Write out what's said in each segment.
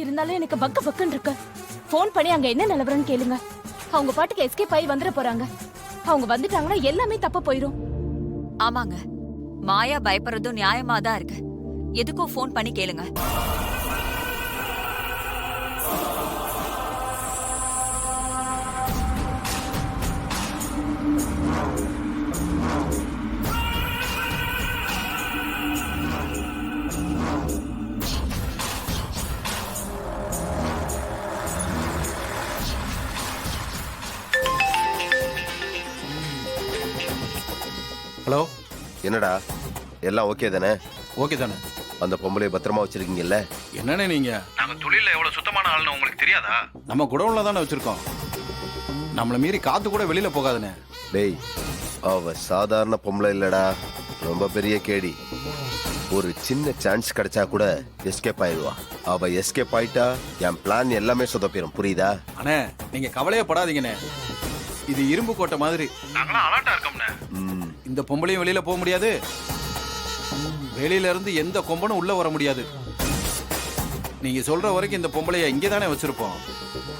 இருந்தாலும் எனக்கு பக்க பக்கன்னு இருக்கு. போன் பண்ணி அங்க என்ன நிலவரன்னு கேளுங்க. அவங்க பாட்டுக்கு எஸ்கேப் ஆகி வந்துட போறாங்க. அவங்க வந்துட்டாங்கன்னா எல்லாமே தப்பா போயிரும். ஆமாங்க, மாயா பயப்படுறதும் நியாயமா தான் இருக்கு. எதுக்கும் ஃபோன் பண்ணி கேளுங்க. ஹலோ, என்னடா எல்லாம் ஓகே தானே? ஓகே தானே? அந்த பொம்பளை பத்திரமா வச்சிருக்கீங்கல்ல? என்னண்ணே நீங்க? நாங்க தொழில எவ்வளவு சுத்தமான ஆள்னு உங்களுக்கு தெரியாதா? நம்ம குடவுன்ல தானே வச்சிருக்கோம். நம்மள மீறி காத்து கூட வெளியில போகாதுண்ணே. டேய், அவ சாதாரண பொம்பளை இல்லடா, ரொம்ப பெரிய கேடி. ஒரு சின்ன சான்ஸ் கிடைச்சா கூட எஸ்கேப் ஆயிடுவா. அவ எஸ்கேப் ஆயிட்டா என் பிளான் எல்லாமே சொதப்பிடும், புரியுதா? அண்ணே நீங்க கவலையே படாதீங்கண்ணே. இது இரும்பு கோட்டை மாதிரி. நாங்களாம் அலர்ட்டா இருக்கோம்ண்ணே. இந்த பொம்பளையும் வெளியில போக முடியாது, வெளியில இருந்து எந்த கொம்பனும் உள்ள வர முடியாது. நீங்க சொல்ற வரைக்கும் இந்த பொம்பளைய இங்கே தானே வச்சிருப்போம்.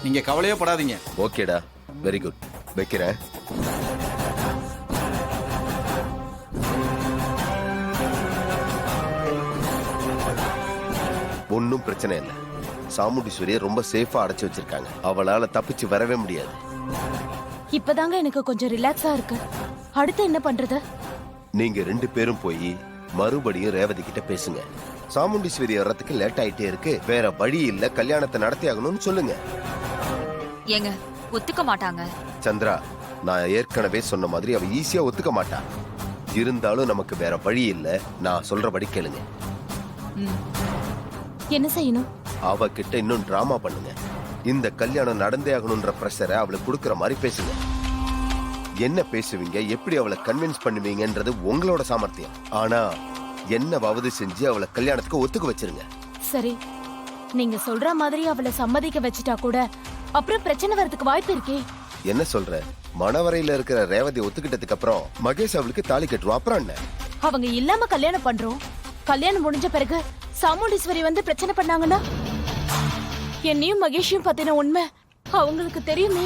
நீங்க கவலையே படாதீங்க. ஓகேடா, வெரி குட். வைக்கிறேன். ஒன்னும் பிரச்சனை இல்லை. சாமுண்டீஸ்வரியை ரொம்ப சேஃபா அடைச்சு வச்சிருக்காங்க. அவளால தப்பிச்சு வரவே முடியாது. இப்பதாங்க எனக்கு கொஞ்சம் ரிலாக்ஸா இருக்கு. அடுத்து என்ன பண்றது? நீங்க 2 பேரும் போய் மறுபடியும் ரேவதி கிட்ட பேசுங்க. சாமுண்டீஸ்வரி வர்றதுக்கு லேட் ஆயிட்டே இருக்கு, வேற வழி இல்ல, கல்யாணத்தை நடத்தி ஆகணும்னு சொல்லுங்க. ஏங்க ஒத்துக்க மாட்டாங்க. சந்திரா, நான் ஏற்கனவே சொன்ன மாதிரி அவ ஈஸியா ஒத்துக்க மாட்டா. இருந்தாலும் நமக்கு வேற வழி இல்ல. நான் சொல்றபடி கேளுங்க. என்ன செய்யணும்? அவ கிட்ட இன்னும் டிராமா பண்ணுங்க. இந்த கல்யாணம் நடந்தே ஆகணும்ன்ற பிரஷரை அவளுக்கு கொடுக்கற மாதிரி பேசுங்க. என்ன பேசுவீங்க, எப்படி அவளை கன்வின்ஸ் பண்ணுவீங்கன்றது உங்களோட சாமர்த்தியம். ஆனா என்னவாவது செஞ்சு அவளை கல்யாணத்துக்கு ஒத்துக்க வச்சிருங்க. சரி, நீங்க சொல்ற மாதிரி அவளை சம்மதிக்க வச்சுட்டா கூட அப்புறம் பிரச்சனை வரதுக்கு வாய்ப்பு இருக்கே. என்ன சொல்ற? மணவரையில இருக்கிற ரேவதி ஒத்துக்கிட்டதுக்கு அப்புறம் மகேஷ் அவளுக்கு தாலி கட்டுவோம். அப்புறம் என்ன? அவங்க இல்லாம கல்யாணம் பண்றோம். கல்யாணம் முடிஞ்ச பிறகு சாமுண்டீஸ்வரி வந்து பிரச்சனை பண்ணாங்கன்னா என்னையும் மகேஷையும் பத்தின உண்மை அவங்களுக்கு தெரியுமே.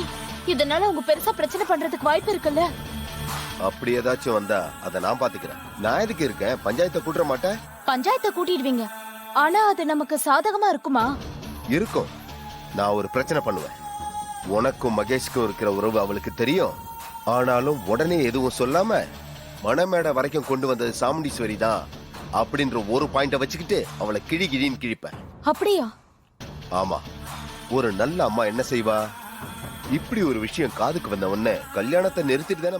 இதனால அவங்க பெருசா பிரச்சனை பண்றதுக்கு வாய்ப்பு இருக்குல்ல. அப்படி ஏதாச்சும் வந்தா அதை நான் பாத்துக்கிறேன். நான் எதுக்கு இருக்கேன்? பஞ்சாயத்தை கூட்ட மாட்டேன். பஞ்சாயத்தை கூட்டிடுவீங்க, ஆனா அது நமக்கு சாதகமா இருக்குமா? இருக்கும். நான் ஒரு பிரச்சனை பண்ணுவேன். உனக்கும் மகேஷ்க்கும் இருக்கிற உறவு அவளுக்கு தெரியும். ஆனாலும் உடனே எதுவும் சொல்லாம மணமேடை வரைக்கும் கொண்டு வந்தது சாமுண்டீஸ்வரி தான் அப்படின்ற ஒரு பாயிண்ட வச்சுக்கிட்டு அவளை கிழி கிழின்னு கிழிப்பேன். அப்படியா? ஆமா. ஒரு நல்ல அம்மா என்ன செய்வா? இப்படி ஒரு விஷயம் காதுக்கு வந்த உடனே கல்யாணத்தை நிறுத்திட்டு தானே